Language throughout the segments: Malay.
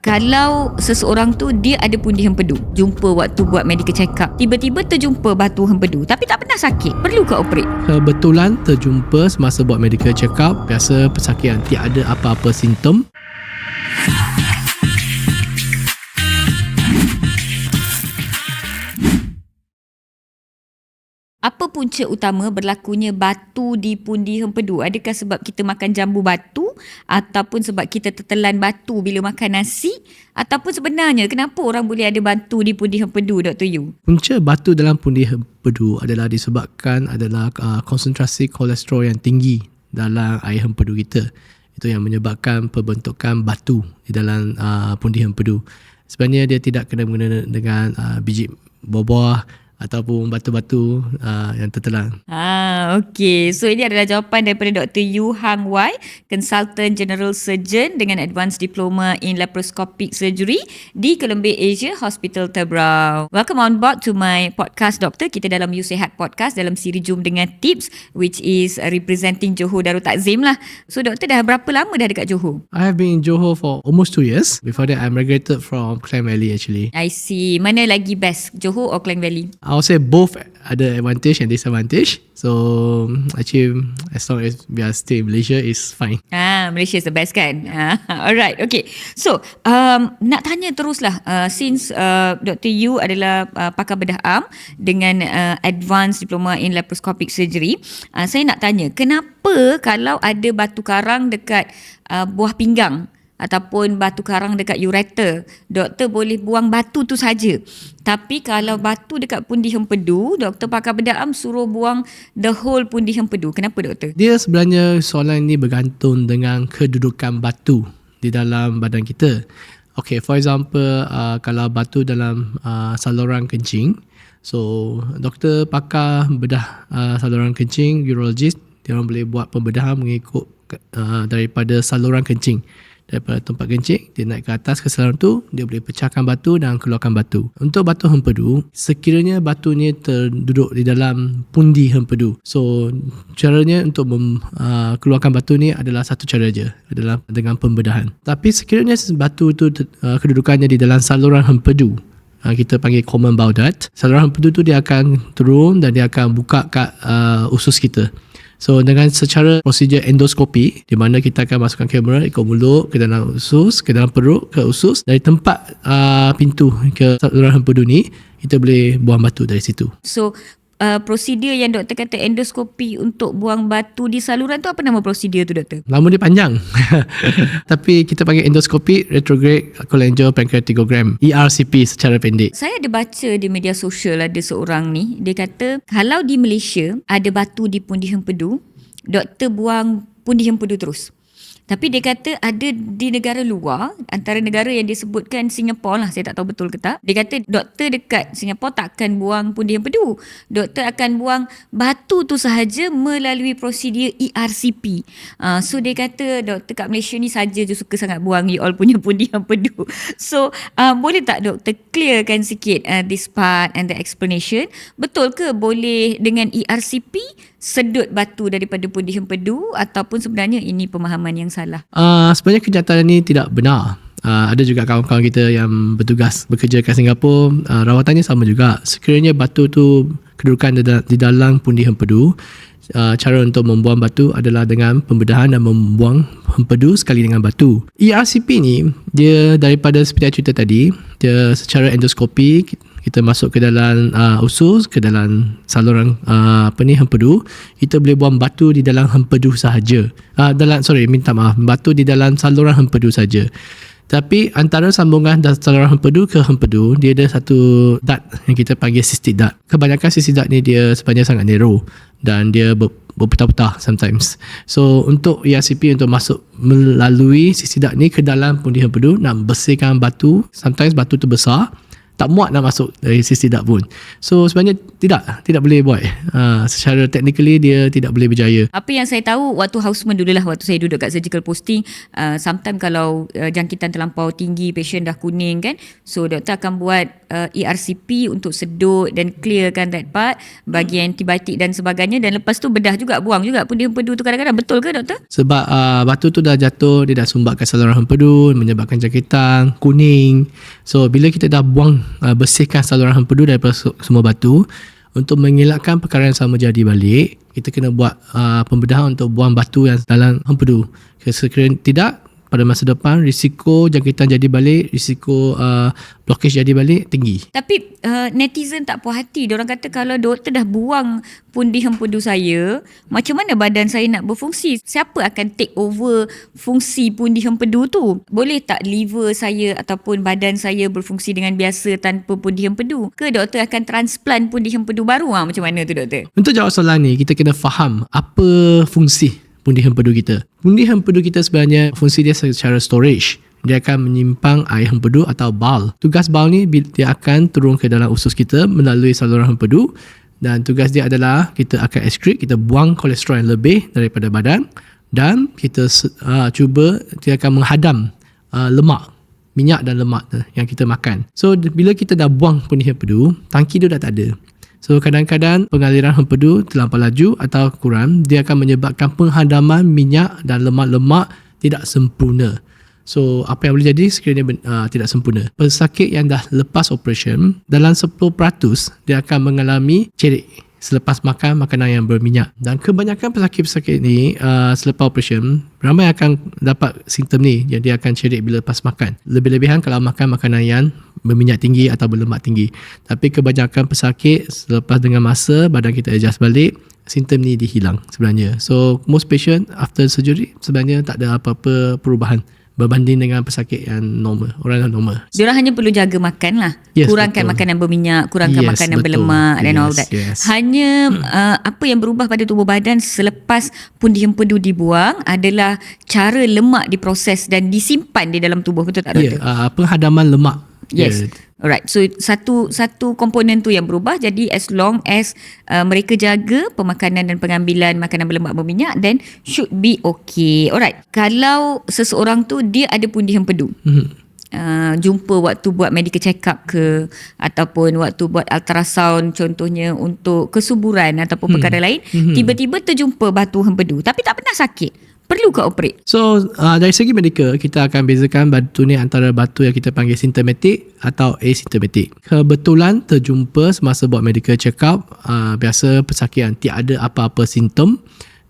Kalau seseorang tu dia ada pundi hempedu, jumpa waktu buat medical check up, tiba-tiba terjumpa batu hempedu tapi tak pernah sakit, perlu ke operate? Kebetulan terjumpa semasa buat medical check up, biasa pesakit yang tiada apa-apa simptom. Apa punca utama berlakunya batu di pundi hempedu? Adakah sebab kita makan jambu batu ataupun sebab kita tertelan batu bila makan nasi, ataupun sebenarnya kenapa orang boleh ada batu di pundi hempedu, Dr. Yu? Punca batu dalam pundi hempedu adalah disebabkan konsentrasi kolesterol yang tinggi dalam air hempedu kita. Itu yang menyebabkan pembentukan batu di dalam pundi hempedu. Sebenarnya dia tidak kena-mengena dengan biji buah-buah ataupun batu-batu yang tertelan. Okey. So ini adalah jawapan daripada Dr. Yu Hang Wai, Consultant General Surgeon dengan Advanced Diploma in Laparoscopic Surgery di Columbia Asia Hospital Tebrau. Welcome on board to my podcast, Doktor. Kita dalam You Sehat Podcast dalam siri Jom Dengan Tips, which is representing Johor Darul Takzim lah. So Doktor, dah berapa lama dah dekat Johor? I have been in Johor for almost 2 years. Before that, I migrated from Klang Valley actually. I see. Mana lagi best, Johor or Klang Valley? I would say both ada advantage and disadvantage. So actually, as long as we are still in Malaysia, is fine. Malaysia is the best kan? Alright, okay. So, nak tanya teruslah, since Dr. Yu adalah pakar bedah am dengan Advanced Diploma in Laparoscopic Surgery, saya nak tanya, kenapa kalau ada batu karang dekat buah pinggang ataupun batu karang dekat ureter, doktor boleh buang batu tu saja. Tapi kalau batu dekat pundi hempedu, doktor pakar bedah am suruh buang the whole pundi hempedu. Kenapa doktor? Dia sebenarnya soalan ini bergantung dengan kedudukan batu di dalam badan kita. Okay, for example, kalau batu dalam saluran kencing, so doktor pakar bedah saluran kencing, urologist, dia orang boleh buat pembedahan mengikut daripada saluran kencing. Daripada tempat kencing, dia naik ke atas ke saluran tu, dia boleh pecahkan batu dan keluarkan batu. Untuk batu hempedu, sekiranya batunya terduduk di dalam pundi hempedu. So, caranya untuk keluarkan batu ni adalah satu cara je, adalah dengan pembedahan. Tapi sekiranya batu tu kedudukannya di dalam saluran hempedu, kita panggil common bowel duct, saluran hempedu tu dia akan turun dan dia akan buka kat usus kita. So dengan secara prosedur endoskopi, di mana kita akan masukkan kamera ikut mulut ke dalam usus, ke dalam perut, ke usus, dari tempat pintu ke saluran hempedu ni, kita boleh buang batu dari situ. So prosedur yang doktor kata endoskopi untuk buang batu di saluran tu, apa nama prosedur tu doktor? Nama dia panjang. Tapi kita panggil endoskopi retrograde cholangiopancreatigogram, ERCP secara pendek. Saya ada baca di media sosial, ada seorang ni, dia kata kalau di Malaysia ada batu di pundi hempedu, doktor buang pundi hempedu terus. Tapi dia kata ada di negara luar, antara negara yang dia sebutkan Singapura lah, saya tak tahu betul ke tak. Dia kata doktor dekat Singapura takkan buang pundi hempedu. Doktor akan buang batu tu sahaja melalui prosedur ERCP. So dia kata doktor kat Malaysia ni saja je suka sangat buang you all punya pundi hempedu. So boleh tak doktor clearkan sikit this part and the explanation? Betul ke boleh dengan ERCP sedut batu daripada pundi hempedu, ataupun sebenarnya ini pemahaman yang salah? Sebenarnya kenyataan ini tidak benar. Ada juga kawan-kawan kita yang bertugas bekerja kat Singapura, rawatannya sama juga. Sekiranya batu tu kedudukan di dalam pundi hempedu, cara untuk membuang batu adalah dengan pembedahan dan membuang hempedu sekali dengan batu. ERCP ni, dia daripada seperti cerita tadi, dia secara endoskopi, kita masuk ke dalam usus, ke dalam saluran hempedu, kita boleh buang batu di dalam hempedu sahaja. Batu di dalam saluran hempedu saja. Tapi antara sambungan saluran hempedu ke hempedu, dia ada satu duct yang kita panggil cystic duct. Kebanyakan cystic duct ni dia sebenarnya sangat narrow dan dia berputah-putah sometimes. So untuk ERCP untuk masuk melalui cystic duct ni ke dalam pundi hempedu, nak bersihkan batu, sometimes batu tu besar, tak muat nak masuk dari sisi dak pun. So sebenarnya tidak boleh buat. Secara technically dia tidak boleh berjaya. Apa yang saya tahu waktu houseman dululah, waktu saya duduk kat surgical posting, sometimes kalau jangkitan terlampau tinggi, patient dah kuning kan, so doktor akan buat ERCP untuk sedut dan clearkan that part, bagi antibiotik dan sebagainya, dan lepas tu bedah juga, buang juga pundi empedu tu kadang-kadang. Betul ke doktor? Sebab batu tu dah jatuh, dia dah sumbatkan saluran empedu, menyebabkan jangkitan, kuning. So bila kita dah buang, bersihkan saluran empedu daripada semua batu, untuk mengelakkan perkara yang sama jadi balik, kita kena buat pembedahan untuk buang batu yang dalam empedu. Sekiranya tidak, pada masa depan risiko jangkitan jadi balik, risiko blockage jadi balik tinggi. Tapi netizen tak puas hati. Diorang kata kalau doktor dah buang pundi empedu saya, macam mana badan saya nak berfungsi? Siapa akan take over fungsi pundi empedu tu? Boleh tak liver saya ataupun badan saya berfungsi dengan biasa tanpa pundi empedu? Ke doktor akan transplant pundi empedu baru? Macam mana tu doktor? Untuk jawab soalan ni, kita kena faham apa fungsi pundi empedu kita. Pundi empedu kita sebenarnya fungsi dia secara storage. Dia akan menyimpan air empedu atau bile. Tugas bile ni dia akan turun ke dalam usus kita melalui saluran empedu, dan tugas dia adalah kita akan excrete, kita buang kolesterol yang lebih daripada badan, dan kita cuba dia akan menghadam lemak, minyak dan lemak yang kita makan. So bila kita dah buang pundi empedu, tangki dia dah tak ada. So kadang-kadang pengaliran empedu terlampau laju atau kurang, dia akan menyebabkan penghadaman minyak dan lemak-lemak tidak sempurna. So apa yang boleh jadi sekiranya tidak sempurna? Pesakit yang dah lepas operation, dalam 10% dia akan mengalami cerik selepas makan makanan yang berminyak. Dan kebanyakan pesakit-pesakit ni selepas operation, ramai akan dapat simptom ni, yang dia akan cerik bila lepas makan. Lebih-lebihan kalau makan makanan yang berminyak tinggi atau berlemak tinggi. Tapi kebanyakan pesakit selepas dengan masa badan kita adjust balik, simptom ni dihilang sebenarnya. So most patient after surgery sebenarnya tak ada apa-apa perubahan berbanding dengan pesakit yang normal, orang yang normal. Diorang hanya perlu jaga makan lah. Yes, kurangkan betul. makanan berminyak, kurangkan makanan berlemak dan all that. Yes. Hanya apa yang berubah pada tubuh badan selepas pundi empedu dibuang adalah cara lemak diproses dan disimpan di dalam tubuh. Betul tak doktor? Penghadaman lemak. Yes. Alright. So satu komponen tu yang berubah. Jadi as long as mereka jaga pemakanan dan pengambilan makanan berlemak berminyak, then should be okay. Alright. Kalau seseorang tu dia ada pundi empedu, jumpa waktu buat medical check up ke, ataupun waktu buat ultrasound contohnya untuk kesuburan ataupun perkara lain, tiba-tiba terjumpa batu empedu tapi tak pernah sakit, perlu ke operate? So dari segi medical, kita akan bezakan batu ni antara batu yang kita panggil symptomatic atau asymptomatic. Kebetulan terjumpa semasa buat medical check up, biasa pesakit yang tiada apa-apa simptom,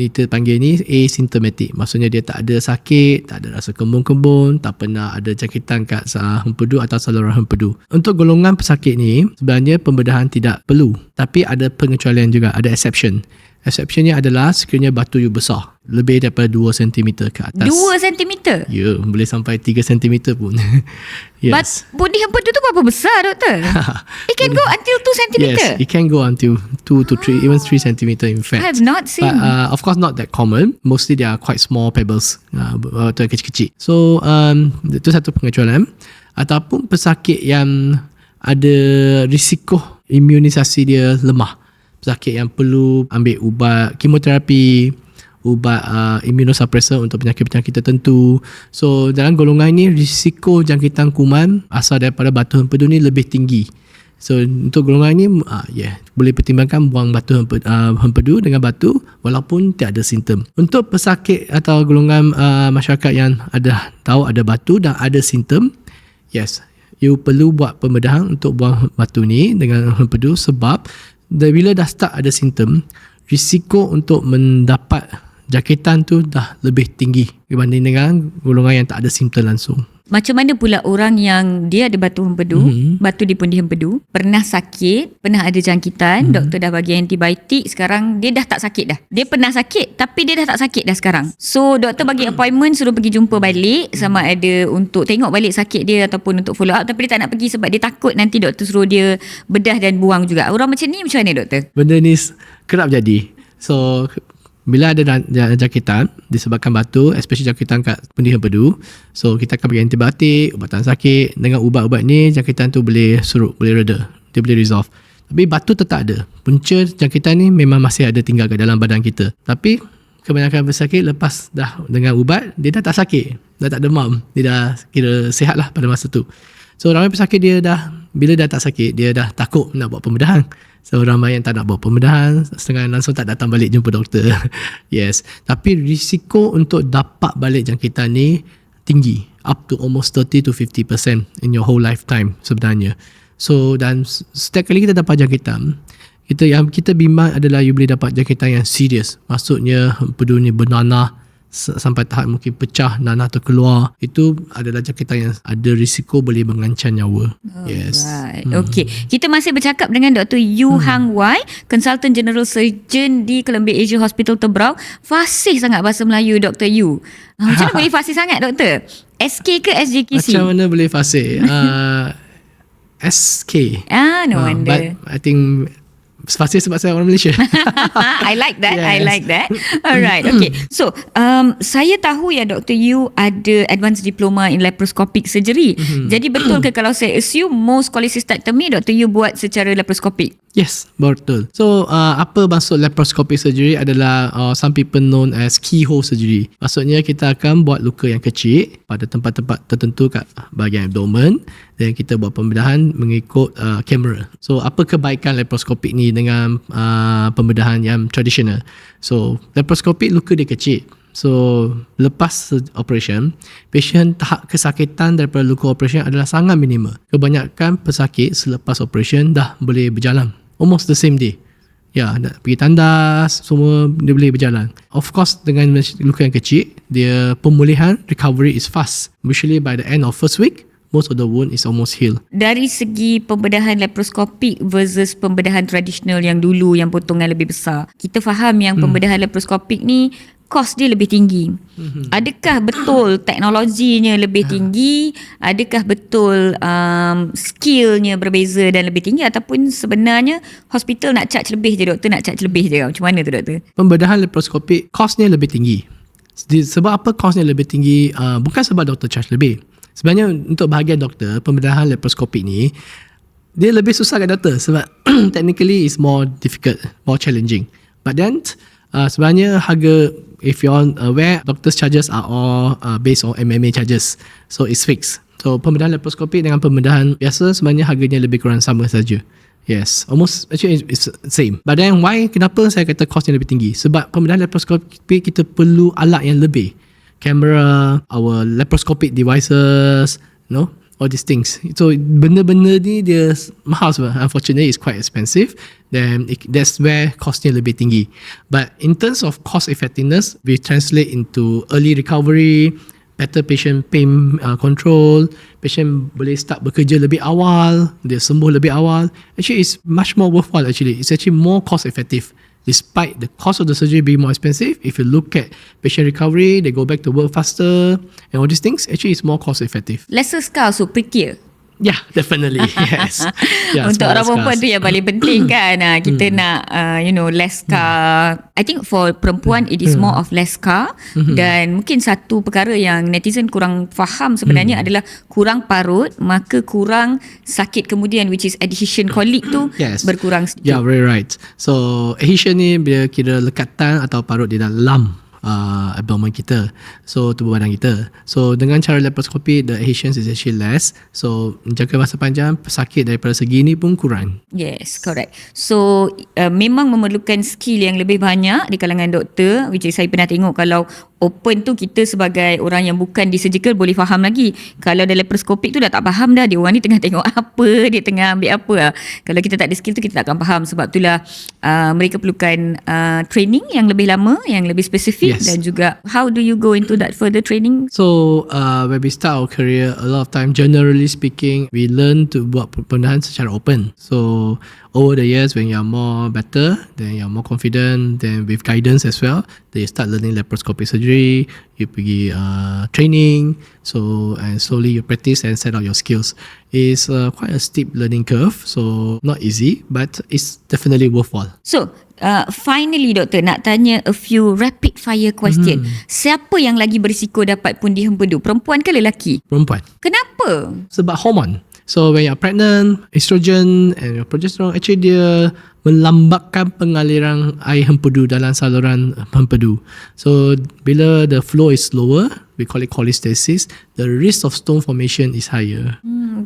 kita panggil ni asymptomatic. Maksudnya dia tak ada sakit, tak ada rasa kembung-kembung, tak pernah ada jangkitan kat empedu atau saluran empedu. Untuk golongan pesakit ni, sebenarnya pembedahan tidak perlu. Tapi ada pengecualian juga, ada exception. Exceptionnya adalah sekiranya batu you besar, lebih daripada 2 cm ke atas. 2 cm? Ya, boleh sampai 3 cm pun. Yes. But pundi empedu tu berapa besar doktor? It can go until 2 cm? Yes, it can go until 2 to 3, even 3 cm in fact. I have not seen. But of course not that common. Mostly they are quite small pebbles, batu yang kecil-kecil. So itu satu pengecualian. Ataupun pesakit yang ada risiko imunisasi dia lemah, pesakit yang perlu ambil ubat kemoterapi, ubat immunosuppressor untuk penyakit-penyakit tertentu. So dalam golongan ini, risiko jangkitan kuman asal daripada batu empedu ni lebih tinggi. So untuk golongan ini, boleh pertimbangkan buang batu empedu dengan batu walaupun tiada simptom. Untuk pesakit atau golongan masyarakat yang ada tahu ada batu dan ada simptom, yes, you perlu buat pembedahan untuk buang batu ni dengan empedu, sebab bila dah start ada simptom, risiko untuk mendapat jangkitan tu dah lebih tinggi berbanding dengan golongan yang tak ada simptom langsung. Macam mana pula orang yang dia ada batu empedu, batu di pundi empedu, pernah sakit, pernah ada jangkitan, doktor dah bagi antibiotik, sekarang dia dah tak sakit dah. Dia pernah sakit tapi dia dah tak sakit dah sekarang. So doktor bagi appointment, suruh pergi jumpa balik, sama ada untuk tengok balik sakit dia ataupun untuk follow up, tapi dia tak nak pergi sebab dia takut nanti doktor suruh dia bedah dan buang juga. Orang macam ni macam mana doktor? Benda ni kerap jadi. So bila ada jangkitan disebabkan batu, especially jangkitan kat pundi empedu, so kita akan bagi antibiotik, ubatan sakit. Dengan ubat-ubat ni, jangkitan tu boleh surut, boleh reda, dia boleh resolve. Tapi batu tetap ada. Punca jangkitan ni memang masih ada tinggal kat dalam badan kita. Tapi kebanyakan pesakit lepas dah dengan ubat, dia dah tak sakit, dah tak demam, dia dah kira sihat lah pada masa tu. So ramai pesakit dia dah bila dah tak sakit, dia dah takut nak buat pembedahan. So ramai yang tak nak buat pembedahan, setengah langsung tak datang balik jumpa doktor. Yes, tapi risiko untuk dapat balik jangkitan ni tinggi, up to almost 30 to 50% in your whole lifetime sebenarnya. So dan setiap kali kita dapat jangkitan, yang kita bimbang adalah you boleh dapat jangkitan yang serius. Maksudnya empedu ni bernanah sampai tahap mungkin pecah, nanah terkeluar. Itu adalah jangkitan yang ada risiko boleh mengancam nyawa. Yes. Right. Okay. Kita masih bercakap dengan Dr. Yu Hang Wai, Consultant General Surgeon di Columbia Asia Hospital Tebrau. Fasih sangat bahasa Melayu Dr. Yu. Macam mana boleh fasih sangat doktor? SK ke SJKC? Macam mana boleh fasih? SK. No wonder. But I think fasih sebab saya orang Malaysia. I like that. Yes. I like that. Alright. Okay. So, saya tahu ya Dr. Yu ada advanced diploma in laparoscopic surgery. Jadi betul ke kalau saya assume most cholecystectomy Dr. Yu buat secara laparoscopik? Yes, betul. So, apa maksud laparoscopic surgery adalah some people known as keyhole surgery. Maksudnya kita akan buat luka yang kecil pada tempat-tempat tertentu kat bahagian abdomen dan kita buat pembedahan mengikut kamera. So, apa kebaikan laparoscopik ni dengan pembedahan yang tradisional? So, laparoscopik luka dia kecil. So, lepas operation, patient tahap kesakitan daripada luka operation adalah sangat minimal. Kebanyakan pesakit selepas operation dah boleh berjalan. Almost the same day. Ya, nak pergi tandas, semua dia boleh berjalan. Of course, dengan luka yang kecil, dia pemulihan, recovery is fast. Usually by the end of first week, most of the wound is almost healed. Dari segi pembedahan laparoscopik versus pembedahan tradisional yang dulu yang potongan lebih besar, kita faham yang pembedahan laparoscopik ni kos dia lebih tinggi. Adakah betul teknologinya lebih tinggi? Adakah betul skillnya berbeza dan lebih tinggi? Ataupun sebenarnya hospital nak charge lebih je doktor, nak charge lebih je? Macam mana tu doktor? Pembedahan laparoscopik kosnya lebih tinggi. Sebab apa kosnya lebih tinggi? Bukan sebab doktor charge lebih. Sebenarnya untuk bahagian doktor, pembedahan laparoscopik ni dia lebih susah kat doktor sebab technically is more difficult, more challenging. But then sebenarnya harga, if you're aware, doctors charges are all based on MMA charges. So it's fixed. So pembedahan laparoscopik dengan pembedahan biasa sebenarnya harganya lebih kurang sama saja. Yes, almost actually it's same. But then why, kenapa saya kata kosnya lebih tinggi? Sebab pembedahan laparoscopik kita perlu alat yang lebih. Camera, our laparoscopic devices, all these things. So benda-benda ni dia mahal sebab unfortunately it's quite expensive. Then that's where costnya lebih tinggi. But in terms of cost effectiveness, we translate into early recovery, better patient pain control, patient boleh start bekerja lebih awal, dia sembuh lebih awal. Actually it's much more worthwhile actually. It's actually more cost effective. Despite the cost of the surgery being more expensive, if you look at patient recovery, they go back to work faster and all these things, actually it's more cost effective. Lesser scar, so prettier. Yeah, definitely. Yes. Yeah, untuk orang smaller perempuan scars. tu yang paling penting kan. Kita nak less scar. I think for perempuan it is more of less scar. Dan mungkin satu perkara yang netizen kurang faham sebenarnya adalah kurang parut, maka kurang sakit kemudian, which is adhesion colic tu berkurang sedikit. Yeah, very right. So adhesion ni bila kira lekatan atau parut di dalam abdomen kita, so tubuh badan kita. So dengan cara laparoscopy, the adhesions is actually less. So menjaga masa panjang, pesakit daripada segi ni pun kurang. Yes, correct. So memang memerlukan skill yang lebih banyak di kalangan doktor, which is saya pernah tengok kalau open tu kita sebagai orang yang bukan di surgical boleh faham lagi. Kalau dalam laparoscopik tu dah tak faham dah, dia orang ni tengah tengok apa, dia tengah ambil apa. Kalau kita tak ada skill tu kita tak akan faham. Sebab itulah mereka perlukan training yang lebih lama, yang lebih spesifik. Dan juga how do you go into that further training? So when we start our career, a lot of time generally speaking, we learn to buat pembedahan secara open. So over the years when you're more better, then you're more confident, then with guidance as well, then you start learning laparoscopic surgery, you pergi training, so and slowly you practice and set out your skills. It's quite a steep learning curve, so not easy, but it's definitely worthwhile. So finally doktor, nak tanya a few rapid fire question. Siapa yang lagi berisiko dapat pundi hempedu, perempuan ke lelaki? Perempuan. Kenapa? Sebab hormon. So when you're pregnant, estrogen and your progesterone actually dia melambatkan pengaliran air hempedu dalam saluran hempedu. So bila the flow is slower, we call it cholestasis, the risk of stone formation is higher.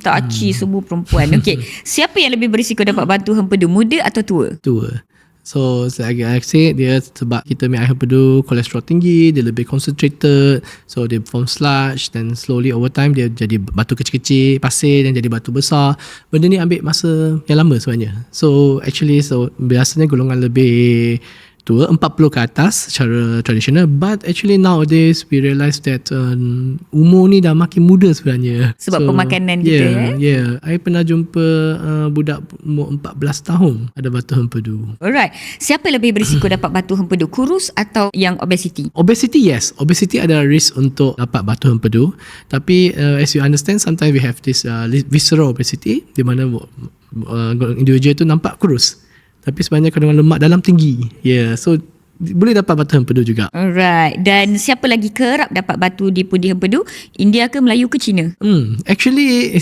Tita Aci semua perempuan. Okey, siapa yang lebih berisiko dapat batu hempedu, muda atau tua? Tua. So like I said, dia sebab kita ambil air hempedu, kolesterol tinggi, dia lebih concentrated, so dia form sludge, dan slowly over time dia jadi batu kecil-kecil, pasir, dan jadi batu besar. Benda ni ambil masa yang lama sebenarnya. So actually, biasanya golongan lebih tua, 40 ke atas secara tradisional, but actually nowadays we realise that umur ni dah makin muda sebenarnya. Sebab pemakanan kita. I pernah jumpa budak umur 14 tahun ada batu hempedu. Alright, siapa lebih berisiko dapat batu hempedu, kurus atau yang obesity? Obesity, yes. Obesity ada risk untuk dapat batu hempedu. Tapi as you understand, sometimes we have this visceral obesity, di mana individu itu nampak kurus, tapi sebenarnya kandungan lemak dalam tinggi. So boleh dapat batu hempedu juga. Alright. Dan siapa lagi kerap dapat batu di pundi hempedu? India ke Melayu ke Cina? Actually,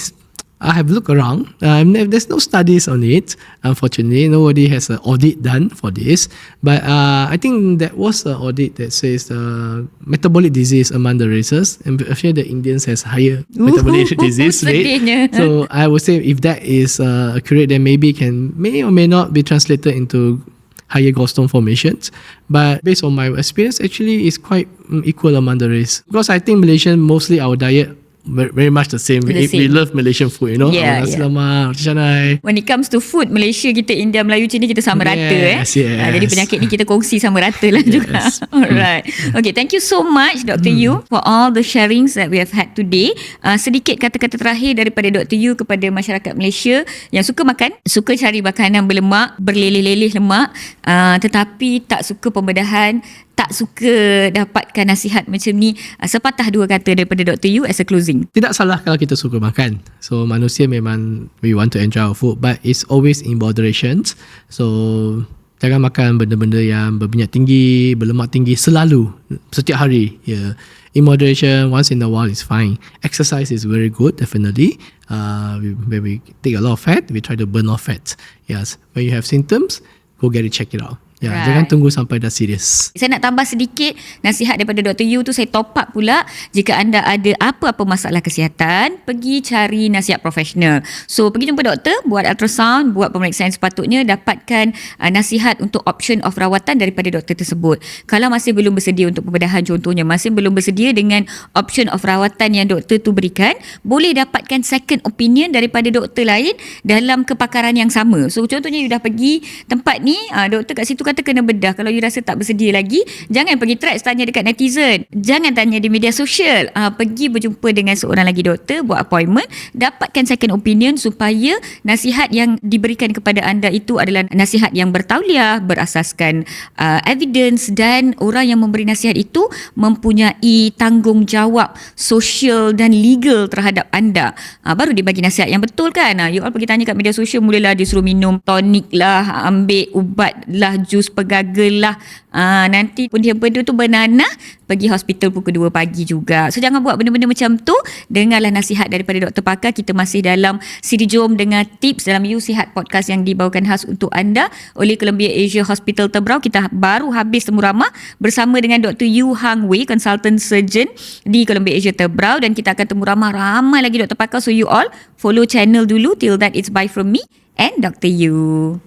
I have looked around. There's no studies on it. Unfortunately, nobody has an audit done for this. But I think that was an audit that says metabolic disease among the races. And actually, the Indians has higher metabolic disease rate. So I would say if that is accurate, then maybe may or may not be translated into higher gallstone formations. But based on my experience, actually, it's quite equal among the race. Because I think Malaysian, mostly our diet very much the same. We love Malaysian food, nasi lemak, roti canai. When it comes to food, Malaysia kita, India, Melayu, Cina, kita sama rata. Jadi penyakit ni kita kongsi sama rata lah juga. Alright. Okay, thank you so much Dr. Yu for all the sharings that we have had today. Sedikit kata-kata terakhir daripada Dr. Yu kepada masyarakat Malaysia yang suka makan, suka cari makanan berlemak, berleleh-leleh lemak, tetapi tak suka pembedahan, tak suka dapatkan nasihat macam ni. Sepatah dua kata daripada Dr. Yu as a closing. Tidak salah kalau kita suka makan. So manusia memang we want to enjoy our food, but it's always in moderation. So jangan makan benda-benda yang berminyak tinggi, berlemak tinggi selalu, setiap hari. In moderation, once in a while is fine. Exercise is very good, definitely. When we take a lot of fat, we try to burn off fat. Yes. When you have symptoms, go get it, check it out. Jangan tunggu sampai dah serius. Saya nak tambah sedikit nasihat daripada Dr. Yu tu, saya top up pula. Jika anda ada apa-apa masalah kesihatan, pergi cari nasihat profesional. So pergi jumpa doktor, buat ultrasound, buat pemeriksaan sepatutnya, dapatkan nasihat untuk option of rawatan daripada doktor tersebut. Kalau masih belum bersedia untuk pembedahan contohnya, masih belum bersedia dengan option of rawatan yang doktor tu berikan, boleh dapatkan second opinion daripada doktor lain dalam kepakaran yang sama. So contohnya you dah pergi tempat ni, doktor kat situ kata kena bedah. Kalau you rasa tak bersedia lagi, jangan pergi threads tanya dekat netizen, jangan tanya di media sosial. Pergi berjumpa dengan seorang lagi doktor, buat appointment, dapatkan second opinion supaya nasihat yang diberikan kepada anda itu adalah nasihat yang bertauliah, berasaskan evidence, dan orang yang memberi nasihat itu mempunyai tanggungjawab sosial dan legal terhadap anda. Baru dia bagi nasihat yang betul kan. You all pergi tanya kat media sosial, mulalah dia suruh minum tonik lah, ambil ubat lah, jus pegagal lah, nanti pundi hempedu tu bernanah, pergi hospital pukul 2 pagi juga. So jangan buat benda-benda macam tu. Dengarlah nasihat daripada doktor pakar. Kita masih dalam siri Jom Dengar Tips dalam You Sihat Podcast yang dibawakan khas untuk anda oleh Columbia Asia Hospital Tebrau. Kita baru habis temu ramah bersama dengan Dr. Yu Hang Wei, consultant surgeon di Columbia Asia Tebrau, dan kita akan temu ramah ramai lagi doktor pakar. So you all follow channel dulu. Till that, it's bye from me and Dr. Yu.